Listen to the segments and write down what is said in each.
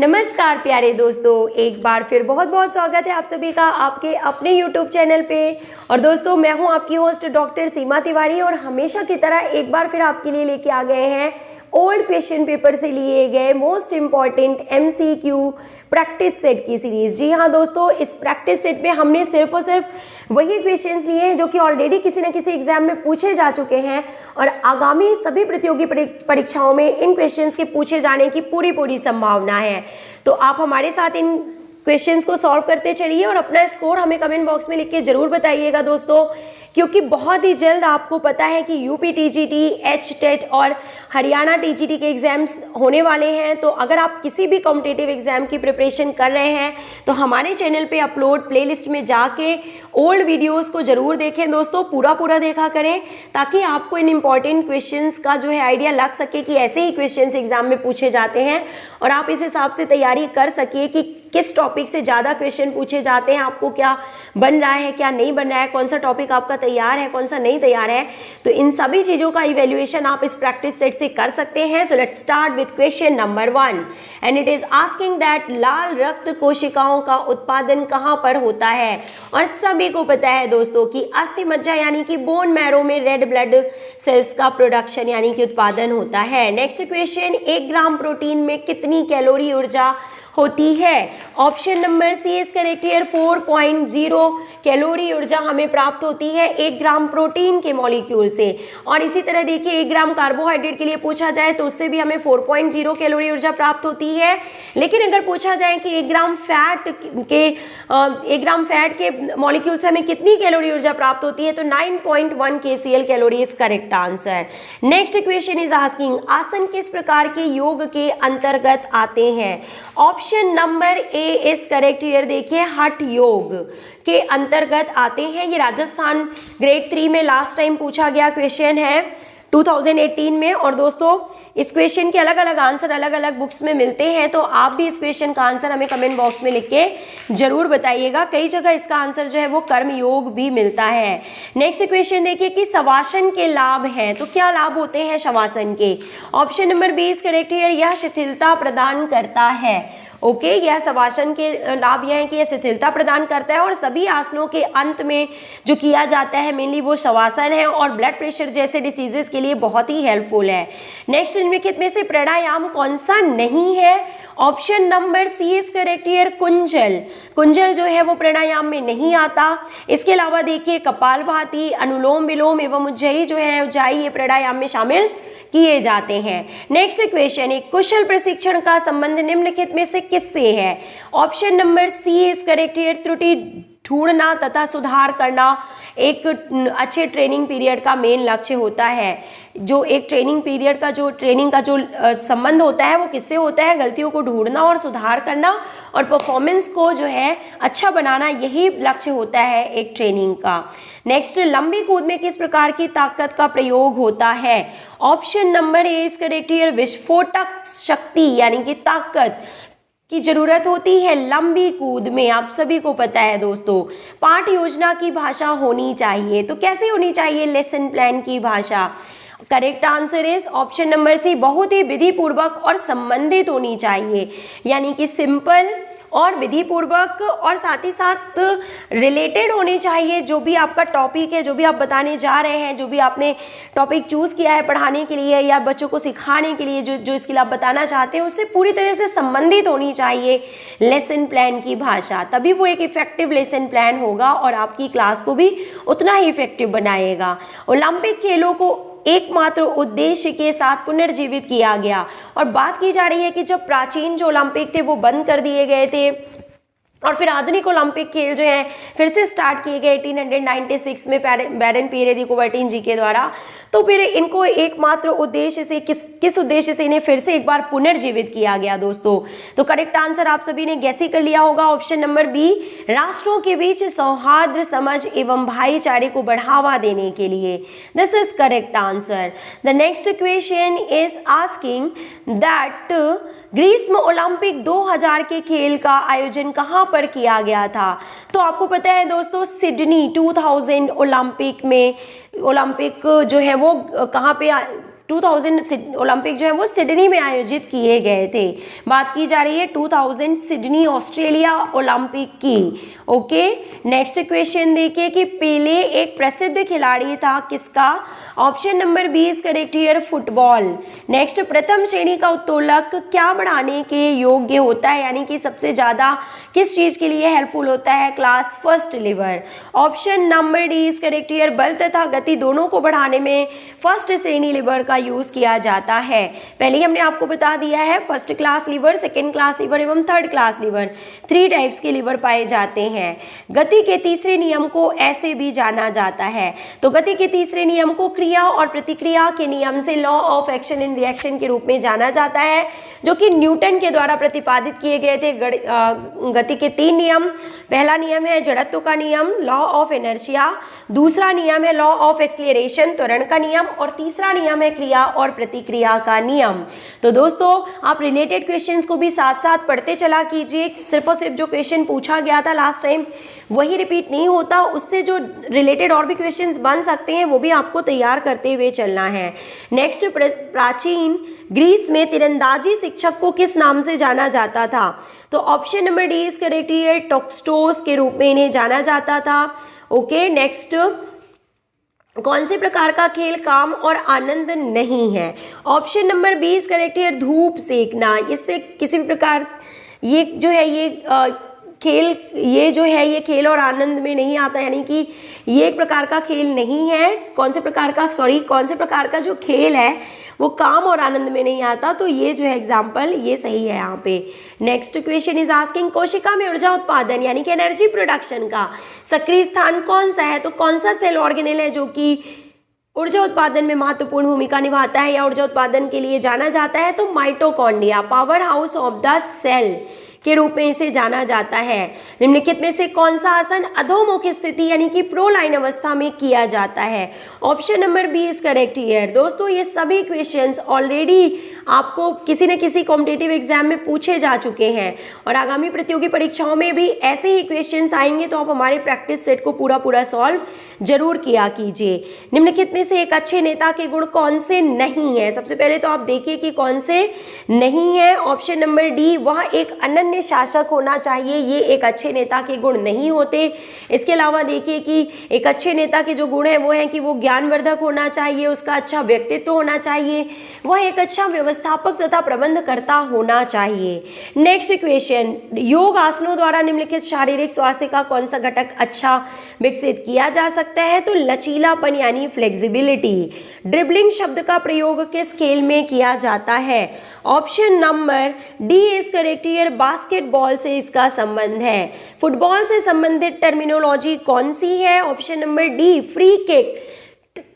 नमस्कार प्यारे दोस्तों, एक बार फिर बहुत बहुत स्वागत है आप सभी का आपके अपने YouTube चैनल पे। और दोस्तों मैं हूं आपकी होस्ट डॉक्टर सीमा तिवारी और हमेशा की तरह एक बार फिर आपके लिए लेके आ गए हैं ओल्ड क्वेश्चन पेपर से लिए गए most important MCQ practice set की सीरीज। जी हाँ दोस्तों, इस प्रैक्टिस सेट में हमने सिर्फ और सिर्फ वही क्वेश्चंस लिए हैं जो कि ऑलरेडी किसी न किसी एग्जाम में पूछे जा चुके हैं और आगामी सभी प्रतियोगी परीक्षाओं में इन क्वेश्चंस के पूछे जाने की पूरी संभावना है। तो आप हमारे साथ इन क्वेश्चंस को सॉल्व करते चलिए और अपना स्कोर हमें कमेंट बॉक्स में लिख के जरूर बताइएगा दोस्तों, क्योंकि बहुत ही जल्द आपको पता है कि यूपी TGT, HTET और हरियाणा TGT के एग्जाम्स होने वाले हैं। तो अगर आप किसी भी कॉम्पिटिटिव एग्जाम की प्रिपरेशन कर रहे हैं तो हमारे चैनल पे अपलोड प्लेलिस्ट में जाके ओल्ड वीडियोस को जरूर देखें दोस्तों, पूरा देखा करें ताकि आपको इन इम्पॉर्टेंट क्वेश्चंस का जो है आइडिया लग सके कि ऐसे ही क्वेश्चंस एग्जाम में पूछे जाते हैं और आप इस हिसाब से तैयारी कर सकिए कि किस टॉपिक से ज़्यादा क्वेश्चन पूछे जाते हैं, आपको क्या बन रहा है क्या नहीं बन रहा है, कौन सा टॉपिक आपका तैयार है कौन सा नहीं तैयार है। तो इन सभी चीज़ों का इवेल्युएशन आप इस प्रैक्टिस सेट से कर सकते हैं। So let's start with question number 1 and it is asking that लाल रक्त कोशिकाओं का उत्पादन कहाँ पर होता है। और सभी को पता है दोस्तों कि अस्थि मज्जा यानी कि बोन मैरो में रेड ब्लड सेल्स का प्रोडक्शन यानी कि उत्पादन होता है। नेक्स्ट क्वेश्चन, 1 ग्राम प्रोटीन में कितनी कैलोरी ऊर्जा होती है। Option number C is correct here, 4.0 calorie ऊर्जा हमें प्राप्त होती है 1 ग्राम प्रोटीन के मॉलिक्यूल से। और इसी तरह देखिए 1 ग्राम कार्बोहाइड्रेट के लिए पूछा जाए तो उससे भी हमें 4.0 कैलोरी ऊर्जा प्राप्त होती है। लेकिन अगर पूछा जाए कि 1 ग्राम फैट के मॉलिक्यूल से हमें कितनी कैलोरी ऊर्जा प्राप्त होती है तो 9.1 kcal calorie is correct answer. Next question is asking आसन किस प्रकार के योग के अंतर्गत आते हैं। Option number A is correct here, देखिए हठ योग के अंतर्गत आते हैं। ये राजस्थान ग्रेड 3 में लास्ट टाइम पूछा गया क्वेश्चन है 2018 में। और दोस्तों इस क्वेश्चन के अलग अलग आंसर अलग अलग बुक्स में मिलते हैं, तो आप भी इस क्वेश्चन का आंसर हमें कमेंट बॉक्स में लिख के जरूर बताइएगा। कई जगह इसका आंसर जो है वो कर्म योग भी मिलता है। नेक्स्ट क्वेश्चन देखिए कि शवासन के लाभ हैं, तो क्या लाभ होते हैं शवासन के। Option number B is correct here, यह शिथिलता प्रदान करता है। ओके, यह शवासन के लाभ यह है कि यह शिथिलता प्रदान करता है और सभी आसनों के अंत में जो किया जाता है मेनली वो शवासन है और ब्लड प्रेशर जैसे डिसीजेस के लिए बहुत ही हेल्पफुल है। नेक्स्ट निम्नलिखित में से प्राणायाम कौन सा नहीं है। Option number C is correct here, कुंजल जो है वो प्राणायाम में नहीं आता। इसके अलावा देखिए कपालभाति, अनुलोम विलोम एवं उज्जयी जो है उज्जाई ये प्राणायाम में शामिल किए जाते हैं। नेक्स्ट क्वेश्चन, एक कुशल प्रशिक्षण का संबंध निम्नलिखित में से किससे है। Option number C is correct here, त्रुटि ढूंढना तथा सुधार करना एक अच्छे ट्रेनिंग पीरियड का मेन लक्ष्य होता है। जो एक ट्रेनिंग पीरियड का जो संबंध होता है वो किससे होता है, गलतियों को ढूंढना और सुधार करना और परफॉर्मेंस को जो है अच्छा बनाना, यही लक्ष्य होता है एक ट्रेनिंग का। नेक्स्ट, लंबी कूद में किस प्रकार की ताकत का प्रयोग होता है। Option number A is correct here, विस्फोटक शक्ति यानी कि ताकत की जरूरत होती है लंबी कूद में। आप सभी को पता है दोस्तों पाठ योजना की भाषा होनी चाहिए, तो कैसे होनी चाहिए, लेसन प्लान की भाषा। Correct answer is option number C, बहुत ही विधि पूर्वक और संबंधित होनी चाहिए, यानी कि सिंपल और विधि पूर्वक और साथ ही साथ रिलेटेड होनी चाहिए। जो भी आपका टॉपिक है, जो भी आप बताने जा रहे हैं, जो भी आपने टॉपिक चूज किया है पढ़ाने के लिए या बच्चों को सिखाने के लिए, जो स्किल आप बताना चाहते हैं उससे पूरी तरह से संबंधित होनी चाहिए लेसन प्लान की भाषा, तभी वो एक इफेक्टिव लेसन प्लान होगा और आपकी क्लास को भी उतना ही इफेक्टिव बनाएगा। ओलंपिक खेलों को एकमात्र उद्देश्य के साथ पुनर्जीवित किया गया। और बात की जा रही है कि जब प्राचीन जो ओलंपिक थे वो बंद कर दिए गए थे और फिर आधुनिक ओलंपिक खेल जो है फिर से स्टार्ट किए गए 1896 में बैरन पियरे दी कुबर्टिन जी के द्वारा। तो फिर इनको एकमात्र उद्देश्य से किस उद्देश्य से इन्हें फिर से एक बार पुनर्जीवित किया गया दोस्तों। तो करेक्ट आंसर आप सभी ने गैस ही कर लिया होगा, ऑप्शन नंबर बी, राष्ट्रों के बीच सौहार्द समझ एवं भाईचारे को बढ़ावा देने के लिए। This is correct answer. The next question is asking that ग्रीष्म ओलंपिक 2000 के खेल का आयोजन कहां पर किया गया था। तो आपको पता है दोस्तों सिडनी 2000 ओलंपिक में, ओलंपिक जो है वो कहां पे 2000 ओलंपिक जो है वो सिडनी में आयोजित किए गए थे। बात की जा रही है 2000 सिडनी ऑस्ट्रेलिया ओलंपिक की। ओके, नेक्स्ट क्वेश्चन देखिए कि पेले एक प्रसिद्ध खिलाड़ी था, किसका? Option number B is correct here, football. Next, प्रथम श्रेणी का उत्तोलक क्या बढ़ाने के योग्य होता है, यानी कि सबसे ज्यादा किस चीज के लिए हेल्पफुल होता है? Class first liver. Option number D is correct here, बल तथा गति दोनों को बढ़ाने में फर्स्ट श्रेणी लिवर का यूज किया जाता है। पहले ही हमने आपको बता दिया है, first class liver, second class liver एवं थर्ड क्लास लिवर, 3 टाइप्स के लिवर पाए जाते हैं। गति के तीसरे नियम को ऐसे भी जाना जाता है। तो गति के तीसरे नियम को क्रिया और प्रतिक्रिया के नियम से law of action and reaction के रूप में जाना जाता है, जो कि न्यूटन के द्वारा प्रतिपादित किए गए थे। गति के 3 नियम, पहला नियम है जड़त्व का नियम, लॉ ऑफ इनर्शिया, दूसरा नियम है लॉ ऑफ एक्सीलरेशन, त्वरण का नियम, और तीसरा नियम है क्रिया और प्रतिक्रिया का नियम। तो दोस्तों, आप रिलेटेड क्वेश्चंस को भी साथ साथ पढ़ते चला कीजिए। सिर्फ और सिर्फ जो क्वेश्चन पूछा गया था लास्ट टाइम वही रिपीट नहीं होता, उससे जो रिलेटेड और भी क्वेश्चंस बन सकते हैं वो भी आपको तैयार करते हुए चलना है। नेक्स्ट, प्राचीन ग्रीस में तीरंदाजी शिक्षक को किस नाम से जाना जाता था? तो option number D is correct here, टोक्स्टोस के रूप में इन्हें जाना जाता था। ओके, नेक्स्ट, कौन से प्रकार का खेल काम और आनंद नहीं है? Option number B is correct here, धूप सेकना। इससे किसी भी प्रकार ये जो है ये खेल और आनंद में नहीं आता, यानी कि ये एक प्रकार का खेल नहीं है। कौन से प्रकार का जो खेल है वो काम और आनंद में नहीं आता, तो ये जो है एग्जाम्पल ये सही है यहाँ पे। नेक्स्ट क्वेश्चन इज आस्किंग, कोशिका में ऊर्जा उत्पादन यानी कि एनर्जी प्रोडक्शन का सक्रिय स्थान कौन सा है? तो कौन सा सेल ऑर्गेनेल है जो कि ऊर्जा उत्पादन में महत्वपूर्ण भूमिका निभाता है या ऊर्जा उत्पादन के लिए जाना जाता है? तो mitochondria, power house of the cell के रूप में इसे जाना जाता है। निम्नलिखित में से कौन सा आसन अधोमुख स्थिति यानी कि प्रोलाइन अवस्था में किया जाता है? Option number B is correct here. दोस्तों, ये सभी क्वेश्चंस ऑलरेडी आपको किसी न किसी कॉम्पिटिटिव एग्जाम में पूछे जा चुके हैं और आगामी प्रतियोगी परीक्षाओं में भी ऐसे ही क्वेश्चंस आएंगे, तो आप हमारे प्रैक्टिस सेट को पूरा सॉल्व जरूर किया कीजिए। निम्नलिखित में से एक अच्छे नेता के गुण कौन से नहीं है? सबसे पहले तो आप देखिए कि कौन से नहीं है। ऑप्शन नंबर डी, वह एक अनन्य शासक होना चाहिए, ये एक अच्छे नेता के गुण नहीं होते। इसके अलावा देखिए कि एक अच्छे नेता के जो गुण है वो है कि वो ज्ञानवर्धक होना चाहिए, उसका अच्छा व्यक्तित्व होना चाहिए, वह एक अच्छा व्यवस्थापक तथा प्रबंधकर्ता होना चाहिए। नेक्स्ट क्वेश्चन, योग आसनों द्वारा निम्नलिखित शारीरिक स्वास्थ्य का कौन सा घटक अच्छा विकसित किया जा सकता है? तो लचीलापन यानी फ्लेक्सिबिलिटी। ड्रिबलिंग शब्द का प्रयोग किस खेल में किया जाता है? Option number D is correct here, basketball से इसका संबंध है। फुटबॉल से संबंधित टर्मिनोलॉजी कौन सी है? Option number D, free kick.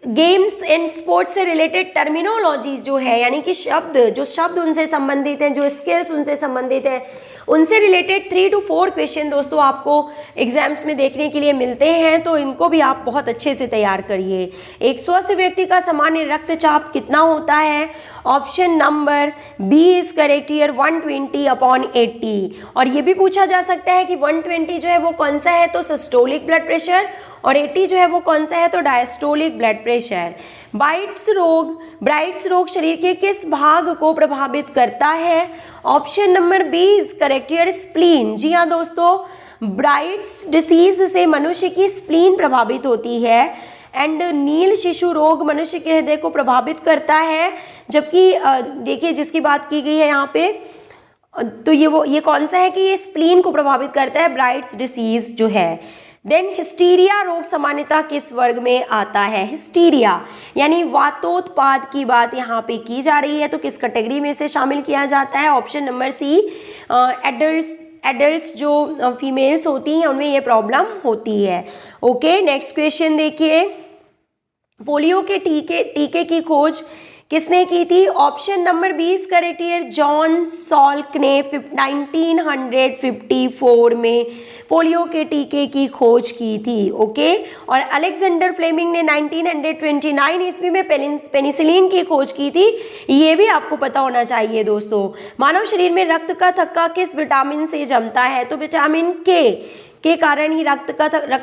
Games and sports से रिलेटेड टर्मिनोलॉजीज जो है, यानी कि जो शब्द उनसे संबंधित हैं, जो स्किल्स उनसे संबंधित हैं, उनसे रिलेटेड 3 to 4 क्वेश्चन दोस्तों आपको एग्जाम्स में देखने के लिए मिलते हैं, तो इनको भी आप बहुत अच्छे से तैयार करिए। एक स्वस्थ व्यक्ति का सामान्य रक्तचाप कितना होता है? Option number B is correct here, 120/80। और ये भी पूछा जा सकता है कि 120 जो है वो कौन सा है? तो सिस्टोलिक ब्लड प्रेशर, और 80 जो है वो कौन सा है? तो डायस्टोलिक ब्लड प्रेशर। ब्राइट्स रोग शरीर के किस भाग को प्रभावित करता है? Option number B is correct here, spleen. जी हाँ दोस्तों, ब्राइट्स डिसीज से मनुष्य की स्प्लीन प्रभावित होती है। एंड नील शिशु रोग मनुष्य के हृदय को प्रभावित करता है, जबकि देखिए जिसकी बात की गई है यहाँ पे, तो ये कौन सा है कि ये स्प्लीन को प्रभावित करता है, ब्राइट्स डिसीज जो है। देन हिस्टीरिया रोग सामान्यतः किस वर्ग में आता है? हिस्टीरिया यानी वातोत्पाद की बात यहाँ पे की जा रही है, तो किस कैटेगरी में इसे शामिल किया जाता है? ऑप्शन नंबर सी, एडल्ट्स जो फीमेल्स होती हैं उनमें ये प्रॉब्लम होती है। ओके, नेक्स्ट क्वेश्चन देखिए, पोलियो के टीके की खोज किसने की थी? Option number 20 correct here, John Salk ने 1954 में पोलियो के टीके की खोज की थी। ओके, और अलेक्जेंडर फ्लेमिंग ने 1929 ईस्वी में पेनिसिलिन की खोज की थी, ये भी आपको पता होना चाहिए दोस्तों। मानव शरीर में रक्त का थक्का किस विटामिन से जमता है? तो विटामिन के के कारण ही रक्त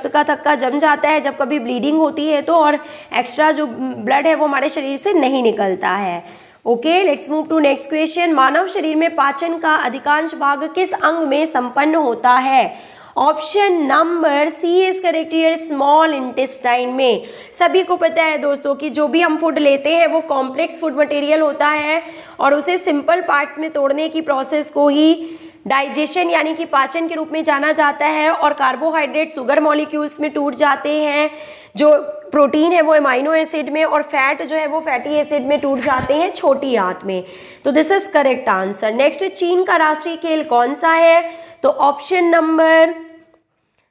का थक्का जम जाता है जब कभी ब्लीडिंग होती है तो, और एक्स्ट्रा जो ब्लड है वो हमारे शरीर से नहीं निकलता है। Okay, let's move to next question. मानव शरीर में पाचन का अधिकांश भाग किस अंग में संपन्न होता है? Option number C is correct here, small intestine में। सभी को पता है दोस्तों कि जो भी हम फूड लेते हैं वो कॉम्प्लेक्स फूड मटेरियल होता है और उसे सिंपल पार्ट्स में तोड़ने की प्रोसेस को ही डाइजेशन यानी कि पाचन के रूप में जाना जाता है, और कार्बोहाइड्रेट शुगर मॉलिक्यूल्स में टूट जाते हैं, जो प्रोटीन है वो अमाइनो एसिड में, और फैट जो है वो फैटी एसिड में टूट जाते हैं छोटी आंत में। तो this is correct answer. Next, चीन का राष्ट्रीय खेल कौन सा है? तो option number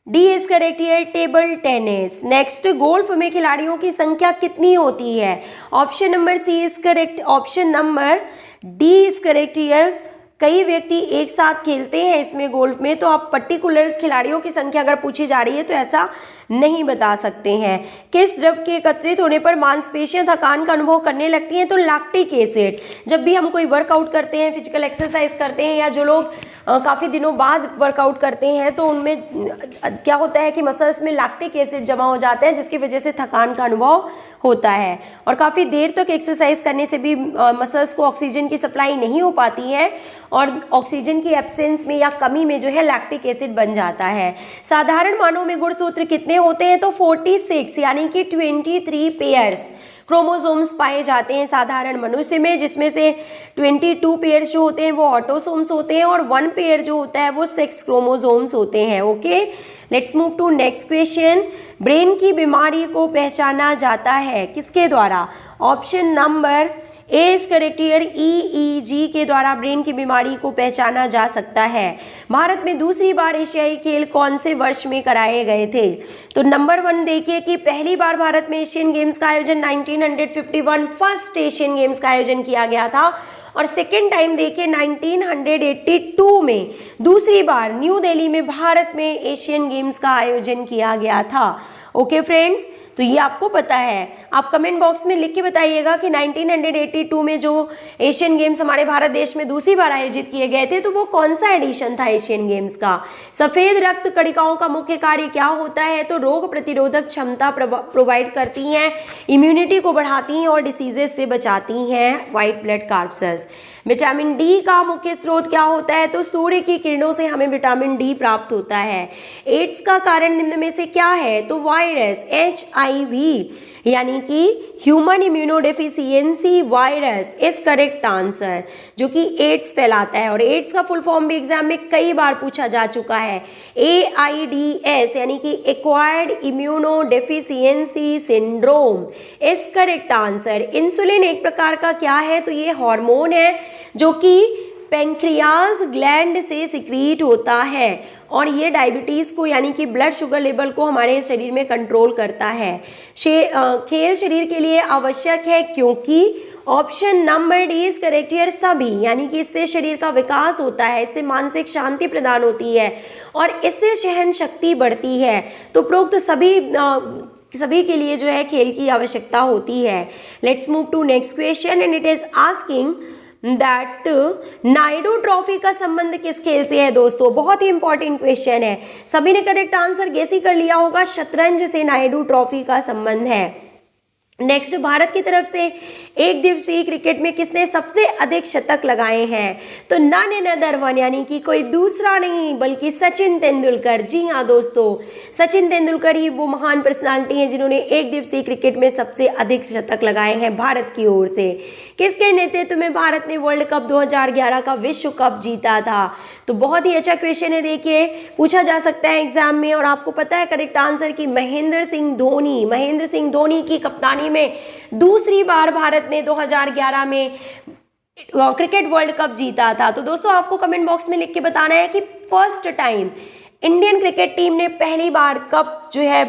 D is correct here, table tennis. Next, golf में खिलाड़ियों की संख्या कितनी होती है? Option number C is correct, option number D is correct here, कई व्यक्ति एक साथ खेलते हैं इसमें गोल्फ में। तो आप पर्टिकुलर खिलाड़ियों की संख्या अगर पूछी जा रही है तो ऐसा नहीं बता सकते हैं। किस द्रव के एकत्रित होने पर मांसपेशियां थकान का अनुभव करने लगती हैं? तो लैक्टिक एसिड। जब भी हम कोई वर्कआउट करते हैं, फिजिकल एक्सरसाइज करते हैं, या जो लोग काफ़ी दिनों बाद वर्कआउट करते हैं तो उनमें क्या होता है कि मसल्स में लैक्टिक एसिड जमा हो जाता है, जिसकी वजह से थकान का अनुभव होता है। और काफ़ी देर तक एक्सरसाइज करने से भी मसल्स को ऑक्सीजन की सप्लाई नहीं हो पाती है, और ऑक्सीजन की एब्सेंस में या कमी में जो है लैक्टिक एसिड बन जाता है। साधारण मानव में गुणसूत्र कितने होते हैं? तो 46 यानी कि 23 पेयर्स क्रोमोसोम्स पाए जाते हैं साधारण मनुष्य में, जिसमें से 22 पेयर्स जो होते हैं वो ऑटोसोम्स होते हैं, और 1 पेयर जो होता है वो 6 क्रोमोसोम्स होते हैं। Okay, let's move to next question. Brain की बीमारी को पहचाना जाता है किसके द्वारा? Option number A is correct here, EEG के द्वारा ब्रेन की बीमारी को पहचाना जा सकता है। भारत में दूसरी बार एशियाई खेल कौन से वर्ष में कराए गए थे? तो नंबर 1 देखिए कि पहली बार भारत में एशियन गेम्स का आयोजन 1951 फर्स्ट एशियन गेम्स का आयोजन किया गया था, और सेकेंड टाइम देखिए 1982 में दूसरी बार न्यू दिल्ली में भारत में एशियन गेम्स का आयोजन किया गया था। ओके फ्रेंड्स, तो ये आपको पता है। आप कमेंट बॉक्स में लिख के बताइएगा कि 1982 में जो एशियन गेम्स हमारे भारत देश में दूसरी बार आयोजित किए गए थे तो वो कौन सा एडिशन था एशियन गेम्स का। सफेद रक्त कणिकाओं का मुख्य कार्य क्या होता है? तो रोग प्रतिरोधक क्षमता प्रोवाइड करती हैं, इम्यूनिटी को बढ़ाती हैं और डिसीजेस से बचाती हैं, white blood corpses. Vitamin D का मुख्य स्रोत क्या होता है? तो सूर्य की किरणों से हमें विटामिन डी प्राप्त होता है। एड्स का कारण निम्न में से क्या है? तो वायरस HIV यानी कि human immunodeficiency virus is correct answer, जो कि एड्स फैलाता है। और एड्स का फुल फॉर्म भी एग्जाम में कई बार पूछा जा चुका है, AIDS यानी कि acquired immunodeficiency syndrome is correct answer. Insulin एक प्रकार का क्या है? तो ये हार्मोन है जो कि पैंक्रियाज ग्लैंड से सिक्रीट होता है, और ये डायबिटीज़ को यानी कि ब्लड शुगर लेवल को हमारे शरीर में कंट्रोल करता है। खेल शरीर के लिए आवश्यक है क्योंकि option number D is correct here, सभी, यानी कि इससे शरीर का विकास होता है, इससे मानसिक शांति प्रदान होती है और इससे सहन शक्ति बढ़ती है। तो उपरोक्त सभी के लिए जो है खेल की आवश्यकता होती है। Let's move to next question and it is asking that Naidu trophy का संबंध किस खेल से है? दोस्तों बहुत ही इंपॉर्टेंट क्वेश्चन है, सभी ने करेक्ट आंसर गेस ही कर लिया होगा, शतरंज से नायडू ट्रॉफी का संबंध है। नेक्स्ट, भारत की तरफ से एक दिवसीय क्रिकेट में किसने सबसे अधिक शतक लगाए हैं? तो नन अदर वन, यानी कि कोई दूसरा नहीं बल्कि सचिन तेंदुलकर। जी हाँ दोस्तों, सचिन तेंदुलकर ही वो महान पर्सनालिटी हैं जिन्होंने एक दिवसीय क्रिकेट में सबसे अधिक शतक लगाए हैं भारत की ओर से। किसके नेतृत्व में भारत ने वर्ल्ड कप 2011 का विश्व कप जीता था? तो बहुत ही अच्छा क्वेश्चन है, देखिए पूछा जा सकता है एग्जाम में, और आपको पता है करेक्ट आंसर कि महेंद्र सिंह धोनी की कप्तानी में दूसरी बार भारत ने 2011 में क्रिकेट वर्ल्ड कप जीता था। तो दोस्तों आपको कमेंट बॉक्स में लिख के बताना है कि first time Indian cricket team ने पहली बार कप जो है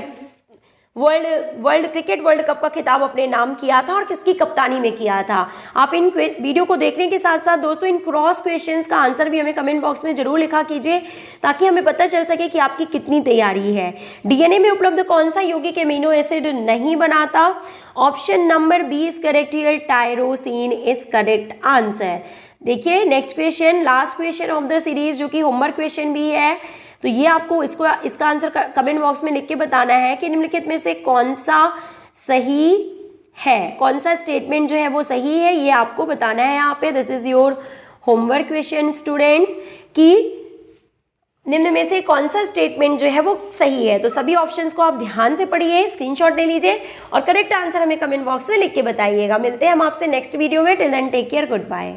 वर्ल्ड क्रिकेट वर्ल्ड कप का खिताब अपने नाम किया था और किसकी कप्तानी में किया था। आप इन वीडियो को देखने के साथ साथ दोस्तों इन क्रॉस क्वेश्चंस का आंसर भी हमें कमेंट बॉक्स में जरूर लिखा कीजिए, ताकि हमें पता चल सके कि आपकी कितनी तैयारी है। डीएनए में उपलब्ध कौन सा यौगिक एमिनो एसिड नहीं बनाता? Option number B is correct here, tyrosine is correct answer. देखिए next question, last question of the series, जो कि होमवर्क क्वेश्चन भी है। तो ये आपको इसका आंसर कमेंट बॉक्स में लिख के बताना है कि निम्नलिखित में से कौन सा सही है, कौन सा स्टेटमेंट जो है वो सही है, ये आपको बताना है यहाँ पे। This is your homework question students, कि निम्न में से कौन सा स्टेटमेंट जो है वो सही है। तो सभी ऑप्शंस को आप ध्यान से पढ़िए, स्क्रीनशॉट ले लीजिए और करेक्ट आंसर हमें कमेंट बॉक्स में लिख के बताइएगा। मिलते हैं हम आपसे नेक्स्ट वीडियो में। Till then take care, good bye.